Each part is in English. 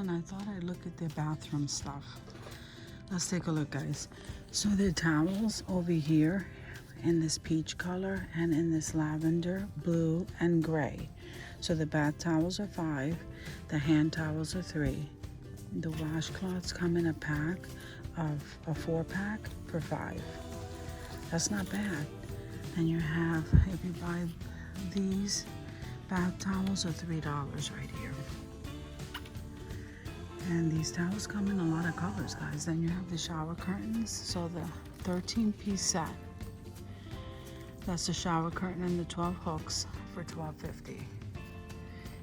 and I thought I'd look at their bathroom stuff. Let's take a look, guys. So their towels over here in this peach color and in this lavender, blue, and gray. So the bath towels are $5, the hand towels are $3. The washcloths come in a pack of a 4-pack for $5. That's not bad. And you have, if you buy these bath towels, are $3 right here. And these towels come in a lot of colors, guys. Then you have the shower curtains. So the 13-piece set. That's the shower curtain and the 12 hooks for $12.50.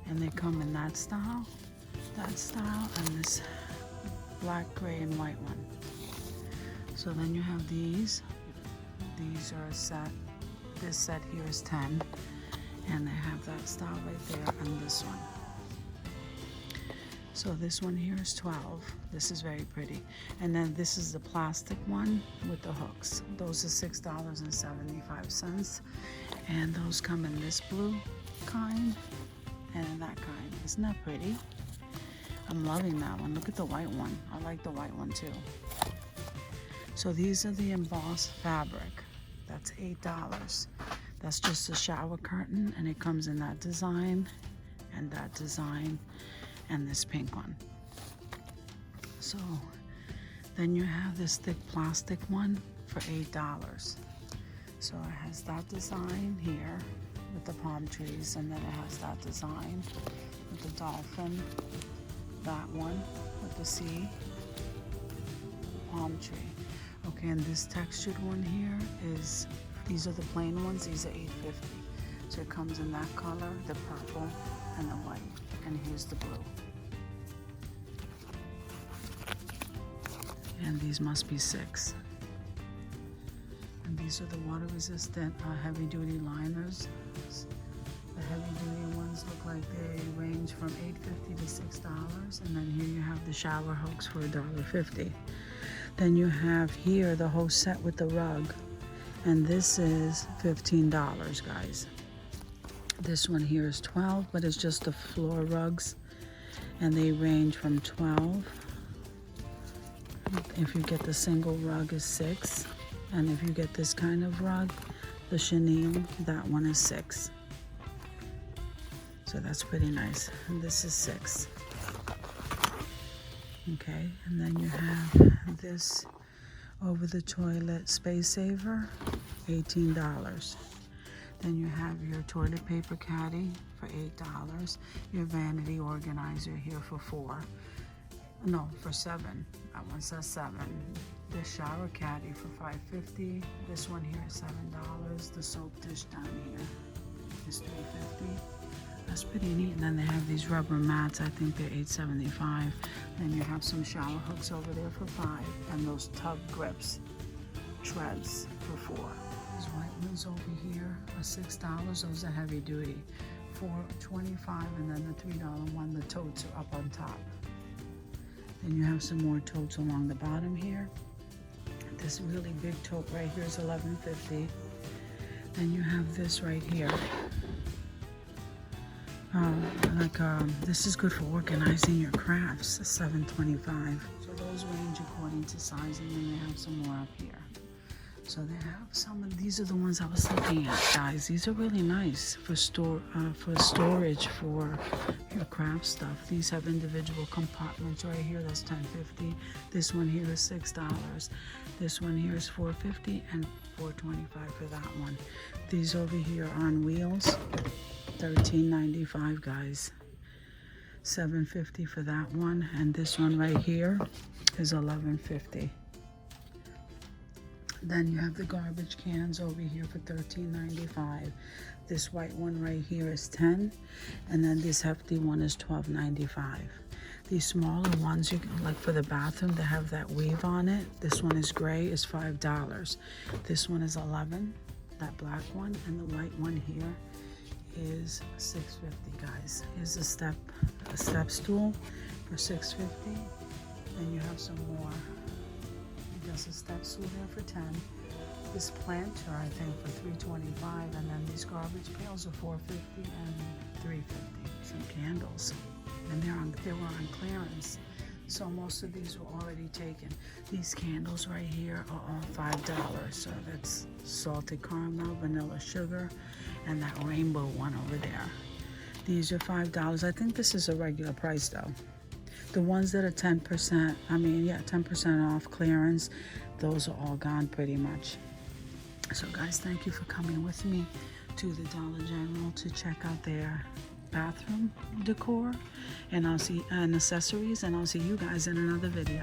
And they come in that style, and this black, gray, and white one. So then you have these. These are a set. This set here is 10. And they have that style right there and this one. So this one here is 12. This is very pretty. And then this is the plastic one with the hooks. Those are $6.75. And those come in this blue kind and in that kind. Isn't that pretty? I'm loving that one. Look at the white one. I like the white one too. So these are the Emboss Fabric. That's $8. That's just a shower curtain, and it comes in that design and that design and this pink one. So then you have this thick plastic one for $8. So it has that design here with the palm trees, and then it has that design with the dolphin, that one with the sea, palm tree. Okay, and this textured one here is, these are the plain ones, these are $8.50. So it comes in that color, the purple and the white, and here's the blue. And these must be $6. And these are the water resistant heavy duty liners. The heavy duty ones look like they range from $8.50 to $6. And then here you have the shower hooks for $1.50. Then you have here the whole set with the rug. And this is $15, guys. This one here is $12, but it's just the floor rugs. And they range from $12. If you get the single rug is $6. And if you get this kind of rug, the chenille, that one is $6. So that's pretty nice. And this is $6. Okay, and then you have this over the toilet space saver, $18. Then you have your toilet paper caddy for $8. Your vanity organizer here for for $7. That one says $7. This shower caddy for $5.50. This one here is $7. The soap dish down here is $3.50. That's pretty neat. And then they have these rubber mats. I think they're $8.75. Then you have some shower hooks over there for $5, and those tub grips, treads for $4. These white ones over here are $6. Those are heavy duty. $4.25, and then the $3 one. The totes are up on top. Then you have some more totes along the bottom here. This really big tote right here is $11.50. Then you have this right here. This is good for organizing your crafts, $7.25. So those range according to size, and then they have some more up here. So they have some of these are the ones I was looking at, guys. These are really nice for storage for your craft stuff. These have individual compartments right here. That's $10.50. This one here is $6. This one here is $4.50 and $4.25 for that one. These over here are on wheels. $13.95, guys. $7.50 for that one, and this one right here is $11.50. Then you have the garbage cans over here for $13.95. This white one right here is $10, and then this hefty one is $12.95. These smaller ones, you can, like for the bathroom, they have that weave on it. This one is gray, is $5. This one is $11, that black one, and the white one here is $6.50, guys. Here's a step stool for $6.50. Then you have some more. There's a step stool there for $10. This planter, I think, for $3.25, and then these garbage pails are $4.50 and $3.50. Some candles. and they were on clearance. So most of these were already taken. These candles right here are all $5. So that's salted caramel, vanilla sugar, and that rainbow one over there. These are $5. I think this is a regular price though. The ones that are 10%, 10% off clearance, those are all gone pretty much. So guys, thank you for coming with me to the Dollar General to check out their bathroom decor and accessories, and I'll see you guys in another video.